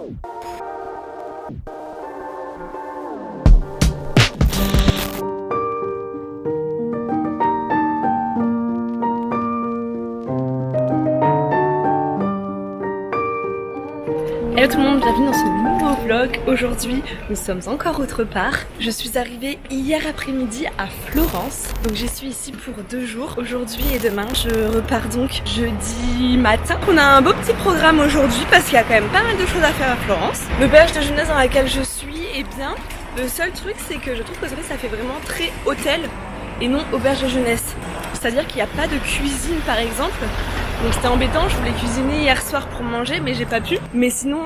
Hello tout le monde, bienvenue dans ce nouveau vlog. Aujourd'hui, nous sommes encore autre part. Je suis arrivée hier après-midi à Florence. Donc j'y suis ici pour 2 jours. Aujourd'hui et demain, je repars donc jeudi matin. On a un beau petit programme aujourd'hui parce qu'il y a quand même pas mal de choses à faire à Florence. L'auberge de jeunesse dans laquelle je suis est bien. Le seul truc, c'est que je trouve que ça fait vraiment très hôtel et non auberge de jeunesse. C'est-à-dire qu'il n'y a pas de cuisine par exemple. Donc c'était embêtant, je voulais cuisiner hier soir pour manger mais j'ai pas pu. Mais sinon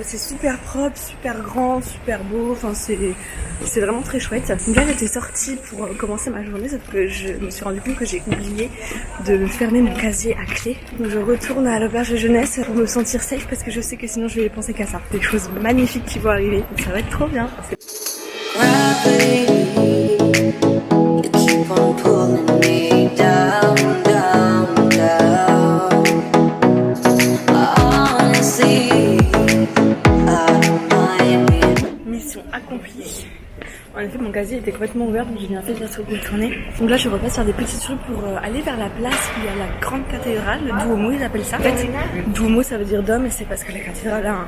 c'est super propre, super grand, super beau, enfin c'est vraiment très chouette. Donc là j'étais sortie pour commencer ma journée sauf que je me suis rendu compte que j'ai oublié de fermer mon casier à clé. Donc je retourne à l'auberge de jeunesse pour me sentir safe parce que je sais que sinon je vais penser qu'à ça. Des choses magnifiques qui vont arriver, donc ça va être trop bien. Accompli. En effet mon casier était complètement ouvert donc j'ai bien fait de le retourner. Donc là je repasse faire des petites rues pour aller vers la place où il y a la grande cathédrale, le Duomo ils appellent ça. En fait Duomo ça veut dire dôme et c'est parce que la cathédrale a un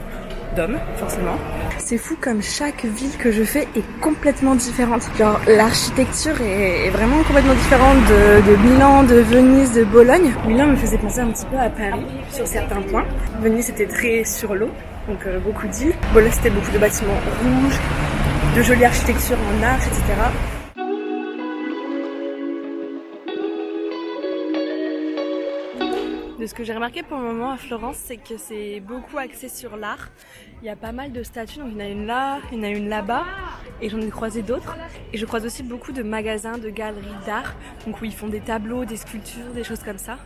dôme forcément. C'est fou comme chaque ville que je fais est complètement différente. Genre l'architecture est vraiment complètement différente de Milan, de Venise, de Bologne. Milan me faisait penser un petit peu à Paris sur certains points. Venise était très sur l'eau. Donc beaucoup d'îles. Bologne c'était beaucoup de bâtiments rouges, de jolie architecture en arche, etc. De ce que j'ai remarqué pour le moment à Florence, c'est que c'est beaucoup axé sur l'art. Il y a pas mal de statues, donc il y en a une là, il y en a une là-bas, et j'en ai croisé d'autres. Et je croise aussi beaucoup de magasins, de galeries d'art, donc où ils font des tableaux, des sculptures, des choses comme ça.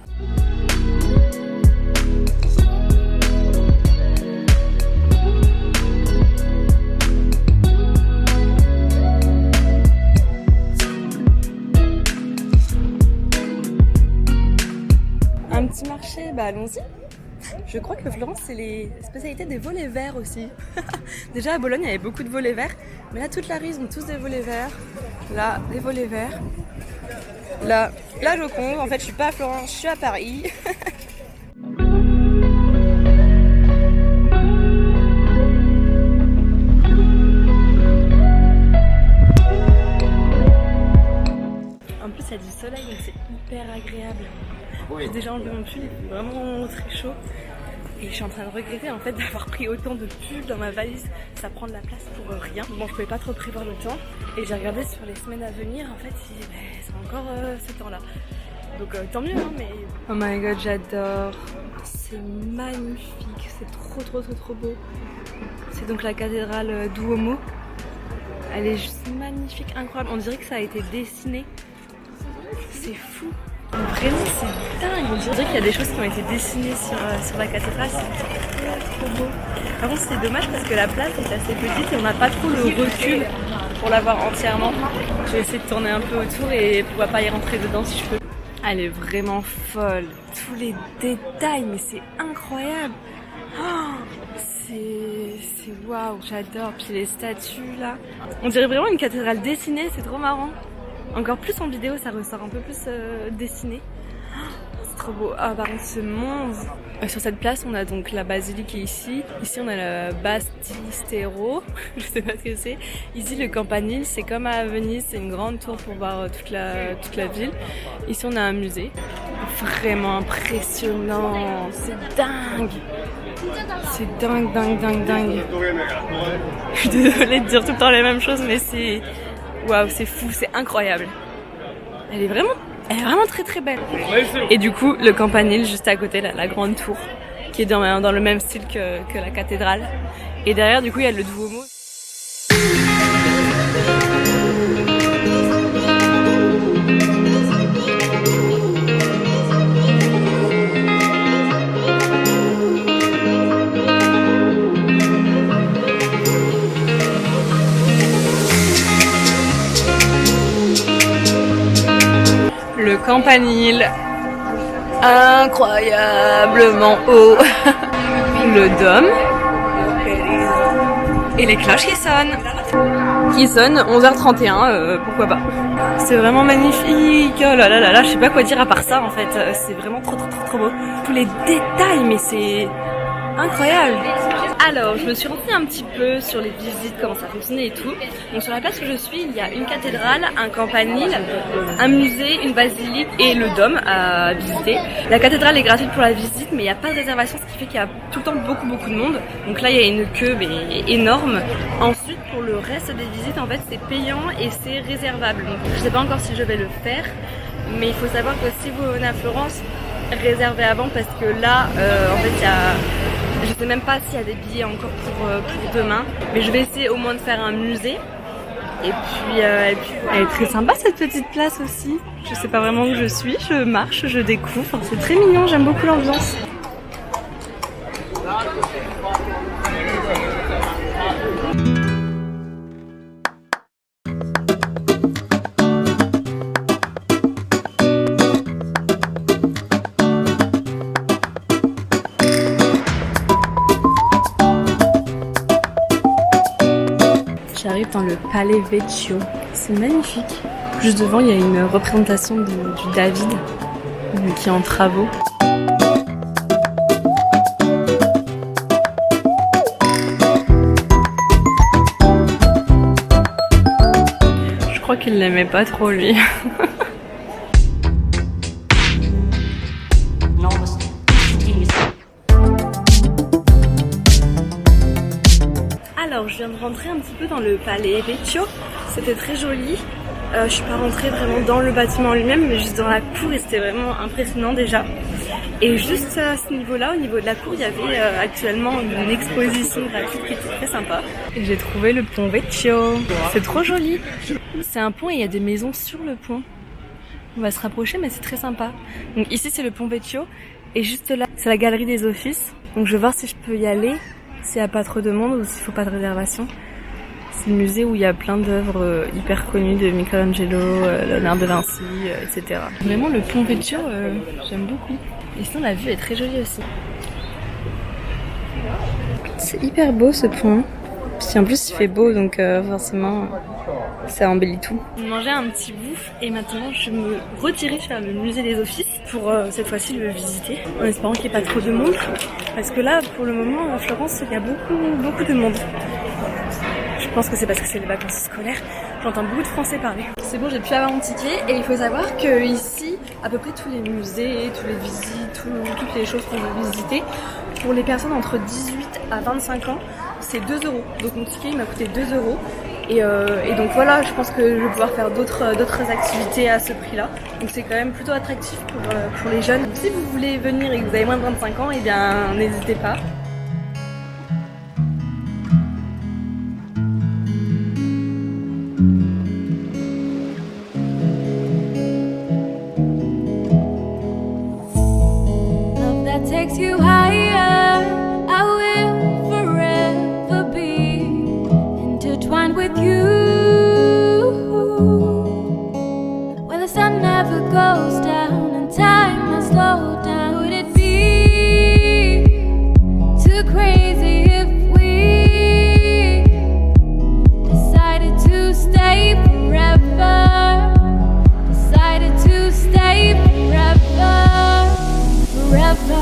Un petit marché, bah allons-y. Je crois que Florence c'est les spécialités des volets verts aussi. Déjà à Bologne il y avait beaucoup de volets verts, mais là toute la rue ils ont tous des volets verts. Là des volets verts. Là la Joconde, en fait je suis pas à Florence, je suis à Paris. En plus il y a du soleil donc c'est hyper agréable. J'ai déjà enlevé mon pull, il fait vraiment très chaud et je suis en train de regretter en fait d'avoir pris autant de pulls dans ma valise, ça prend de la place pour rien. Bon je pouvais pas trop prévoir le temps et j'ai regardé sur les semaines à venir en fait c'est encore ce temps là. Donc tant mieux hein mais... Oh my god j'adore, c'est magnifique, c'est trop beau. C'est donc la cathédrale Duomo, elle est juste magnifique, incroyable, on dirait que ça a été dessiné, c'est fou. Vraiment c'est dingue, on dirait qu'il y a des choses qui ont été dessinées sur la cathédrale, c'est trop beau. Par contre c'est dommage parce que la place est assez petite et on n'a pas trop le recul pour la voir entièrement. Je vais essayer de tourner un peu autour et pourquoi pas y rentrer dedans si je peux. Elle est vraiment folle, tous les détails mais c'est incroyable. Oh, c'est waouh, j'adore, puis les statues là. On dirait vraiment une cathédrale dessinée, c'est trop marrant. Encore plus en vidéo, ça ressort un peu plus dessiné. C'est trop beau. Ah par contre ce monde. Sur cette place on a donc la basilique qui est ici. Ici on a le Battistero, je sais pas ce que c'est. Ici le Campanile, c'est comme à Venise, c'est une grande tour pour voir toute la ville. Ici on a un musée. Vraiment impressionnant, c'est dingue. C'est dingue. Je suis désolée de dire tout le temps les mêmes choses mais c'est... Waouh, c'est fou, c'est incroyable. Elle est vraiment très belle. Et du coup, le Campanile juste à côté, là, la grande tour, qui est dans le même style que la cathédrale. Et derrière, du coup, il y a le Duomo. Le Campanile, incroyablement haut. Le dôme, Et les cloches qui sonnent. 11h31, pourquoi pas. C'est vraiment magnifique. Oh là là là là, je sais pas quoi dire à part ça en fait. C'est vraiment trop beau. Tous les détails, mais c'est incroyable. Alors, je me suis renseignée un petit peu sur les visites, comment ça fonctionnait et tout. Donc sur la place où je suis, il y a une cathédrale, un campanile, un musée, une basilique et le dôme à visiter. La cathédrale est gratuite pour la visite, mais il n'y a pas de réservation, ce qui fait qu'il y a tout le temps beaucoup de monde. Donc là, il y a une queue mais énorme. Ensuite, pour le reste des visites, en fait, c'est payant et c'est réservable. Donc je sais pas encore si je vais le faire, mais il faut savoir que si vous venez à Florence, réservez avant parce que là, en fait, il y a... Je sais même pas s'il y a des billets encore pour demain, mais je vais essayer au moins de faire un musée. Et puis elle est très sympa cette petite place aussi. Je sais pas vraiment où je suis, je marche, je découvre. C'est très mignon, j'aime beaucoup l'ambiance. J'arrive dans le Palais Vecchio, c'est magnifique. Juste devant, il y a une représentation du David qui est en travaux. Je crois qu'il l'aimait pas trop lui. Alors je viens de rentrer un petit peu dans le Palais Vecchio, c'était très joli. Je suis pas rentrée vraiment dans le bâtiment lui-même, mais juste dans la cour et c'était vraiment impressionnant déjà. Et juste à ce niveau-là, au niveau de la cour, il y avait actuellement une exposition gratuite qui était très sympa. Et j'ai trouvé le pont Vecchio, c'est trop joli. C'est un pont et il y a des maisons sur le pont. On va se rapprocher mais c'est très sympa. Donc ici c'est le pont Vecchio et juste là c'est la galerie des offices. Donc je vais voir si je peux y aller. S'il n'y a pas trop de monde ou s'il ne faut pas de réservation. C'est le musée où il y a plein d'œuvres hyper connues de Michelangelo, Léonard de Vinci, etc. Vraiment le pont Vecchio, j'aime beaucoup. Et sinon la vue est très jolie aussi. C'est hyper beau ce pont. Puis en plus il fait beau donc forcément ça embellit tout. On mangeait un petit bout et maintenant je me redirige vers le musée des offices pour cette fois-ci le visiter en espérant qu'il n'y ait pas trop de monde parce que là pour le moment à Florence il y a beaucoup de monde. Je pense que c'est parce que c'est les vacances scolaires. J'entends beaucoup de Français parler. C'est bon, j'ai pu avoir mon ticket et il faut savoir que ici à peu près tous les musées, tous les visites, toutes les choses qu'on veut visiter pour les personnes entre 18 à 25 ans c'est 2 €. Donc mon ticket il m'a coûté 2 €. Et donc voilà, je pense que je vais pouvoir faire d'autres activités à ce prix-là. Donc c'est quand même plutôt attractif pour les jeunes. Si vous voulez venir et que vous avez moins de 25 ans, eh bien n'hésitez pas. Love that takes you higher, I will forever be intertwined with you. Where the sun never goes down and time has slowed down. Would it be too crazy if we decided to stay forever? Decided to stay forever, forever.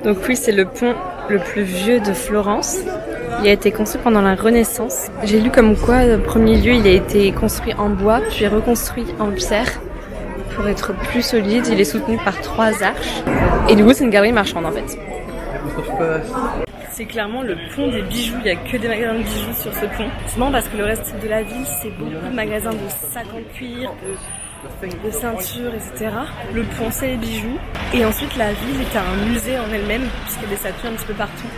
Donc oui, c'est le pont le plus vieux de Florence. Il a été construit pendant la Renaissance. J'ai lu comme quoi, en premier lieu, il a été construit en bois, puis reconstruit en pierre pour être plus solide. Il est soutenu par 3 arches. Et du coup, c'est une galerie marchande en fait. C'est clairement le pont des bijoux, il n'y a que des magasins de bijoux sur ce pont. C'est marrant parce que le reste de la ville, c'est beaucoup de magasins de sacs en cuir, de ceintures, etc. Le pont, c'est les bijoux. Et ensuite, la ville est un musée en elle-même, puisqu'il y a des statues un petit peu partout.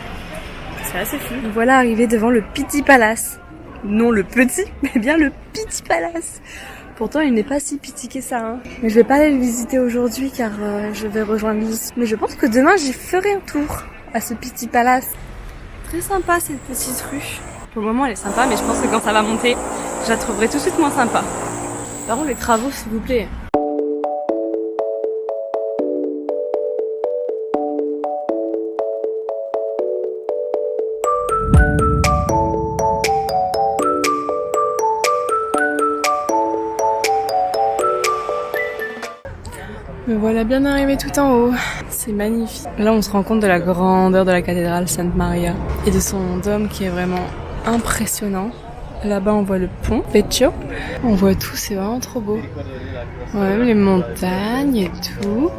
C'est assez fou. Nous voilà arrivés devant le Pitti Palace. Non le petit, mais bien le Pitti Palace. Pourtant, il n'est pas si petit que ça. Hein. Mais je vais pas aller le visiter aujourd'hui car je vais rejoindre Lise. Mais je pense que demain, j'y ferai un tour à ce Pitti Palace. Très sympa cette petite rue. Pour le moment, elle est sympa, mais je pense que quand ça va monter, je la trouverai tout de suite moins sympa. Par contre, les travaux, s'il vous plaît. Me voilà bien arrivé tout en haut. C'est magnifique. Là, on se rend compte de la grandeur de la cathédrale Santa Maria et de son dôme qui est vraiment impressionnant. Là-bas, on voit le pont Vecchio. On voit tout, c'est vraiment trop beau. On voit même les montagnes et tout.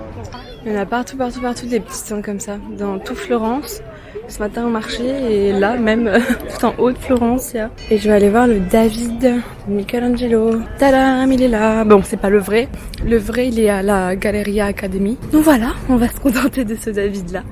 Il y en a partout des petits stands comme ça. Dans tout Florence. Ce matin au marché et là même tout en haut de Florence. Et je vais aller voir le David de Michelangelo. Tadam, il est là. Bon, c'est pas le vrai. Le vrai, il est à la Galleria Academy. Donc voilà, on va se contenter de ce David là.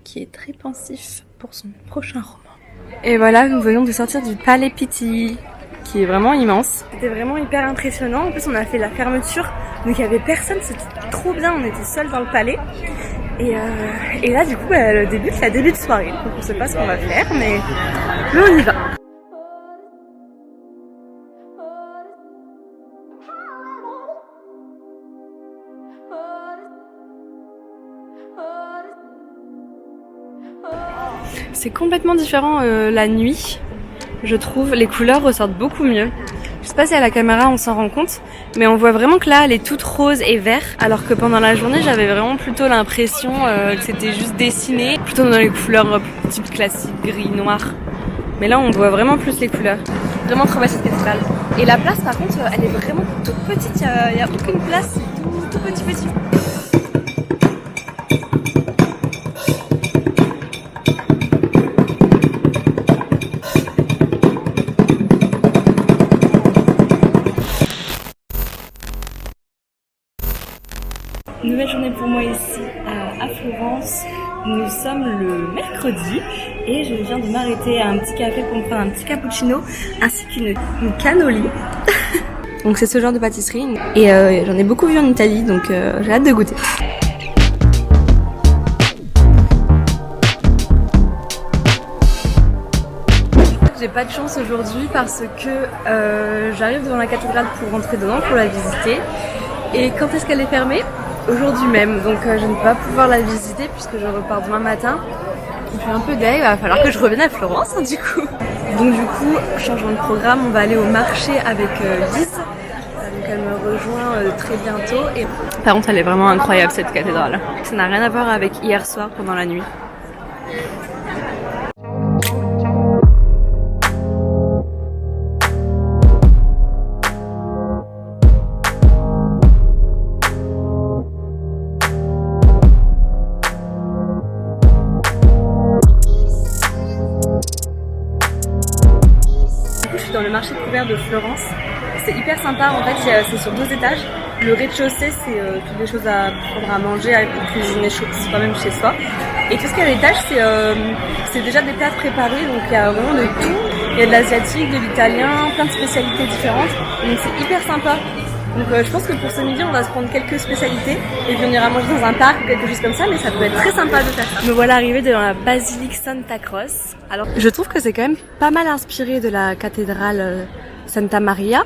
Qui est très pensif pour son prochain roman. Et voilà, nous venons de sortir du Palais Pitti, qui est vraiment immense. C'était vraiment hyper impressionnant. En plus, on a fait la fermeture, donc il n'y avait personne, c'était trop bien. On était seuls dans le palais. Et là, du coup, le début de soirée. Donc on ne sait pas ce qu'on va faire, mais on y va. C'est complètement différent la nuit, je trouve. Les couleurs ressortent beaucoup mieux. Je sais pas si à la caméra on s'en rend compte, mais on voit vraiment que là elle est toute rose et vert, alors que pendant la journée j'avais vraiment plutôt l'impression que c'était juste dessiné, plutôt dans les couleurs type classique, gris, noir. Mais là on voit vraiment plus les couleurs. Vraiment trop belle cette cathédrale. Et la place par contre elle est vraiment toute petite, il y a aucune place, c'est tout petit. Nouvelle journée pour moi ici à Florence. Nous sommes le mercredi et je viens de m'arrêter à un petit café pour me faire un petit cappuccino ainsi qu'une cannoli. Donc c'est ce genre de pâtisserie et j'en ai beaucoup vu en Italie, donc j'ai hâte de goûter. J'ai pas de chance aujourd'hui parce que j'arrive devant la cathédrale pour rentrer dedans pour la visiter. Et quand est-ce qu'elle est fermée ? Aujourd'hui même, donc je ne vais pas pouvoir la visiter puisque je repars demain matin. Je suis un peu deg, il va falloir que je revienne à Florence du coup. Donc du coup, changement de programme, on va aller au marché avec Lise. Donc elle me rejoint très bientôt. Et par contre, elle est vraiment incroyable cette cathédrale. Ça n'a rien à voir avec hier soir pendant la nuit. Dans le marché couvert de Florence, c'est hyper sympa en fait, c'est sur 2 étages. Le rez-de-chaussée c'est toutes les choses à prendre à manger, à cuisiner soi-même chez soi. Et tout ce qu'il y a à l'étage c'est déjà des plats préparés, donc il y a vraiment de tout. Il y a de l'asiatique, de l'italien, plein de spécialités différentes, donc c'est hyper sympa. Donc je pense que pour ce midi on va se prendre quelques spécialités et puis on ira manger dans un parc ou quelque chose comme ça, mais ça peut être très sympa de faire ça. Me voilà arrivée devant la basilique Santa Croce. Alors je trouve que c'est quand même pas mal inspiré de la cathédrale Santa Maria,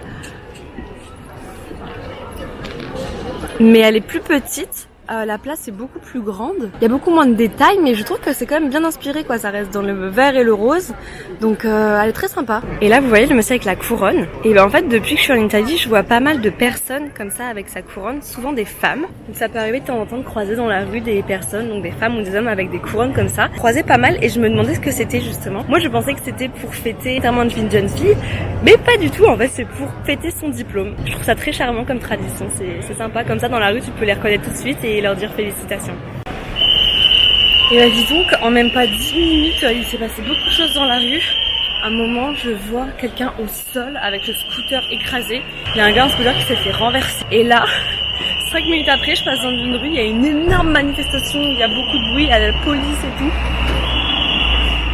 mais elle est plus petite. La place est beaucoup plus grande. Il y a beaucoup moins de détails, mais je trouve que c'est quand même bien inspiré, quoi. Ça reste dans le vert et le rose, donc elle est très sympa. Et là, vous voyez le monsieur avec la couronne. Et ben en fait, depuis que je suis en Italie, je vois pas mal de personnes comme ça avec sa couronne, souvent des femmes. Donc ça peut arriver de temps en temps de croiser dans la rue des personnes, donc des femmes ou des hommes avec des couronnes comme ça. Croiser pas mal, et je me demandais ce que c'était justement. Moi, je pensais que c'était pour fêter notamment une jeune fille, mais pas du tout. En fait, c'est pour fêter son diplôme. Je trouve ça très charmant comme tradition. C'est sympa. Comme ça, dans la rue, tu peux les reconnaître tout de suite et leur dire félicitations. Et bah dis donc, en même pas 10 minutes, il s'est passé beaucoup de choses dans la rue. un moment, je vois quelqu'un au sol avec le scooter écrasé. Il y a un gars en scooter qui s'est fait renverser. Et là, 5 minutes après, je passe dans une rue, il y a une énorme manifestation, il y a beaucoup de bruit, il y a la police et tout.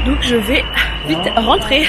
Donc je vais vite rentrer.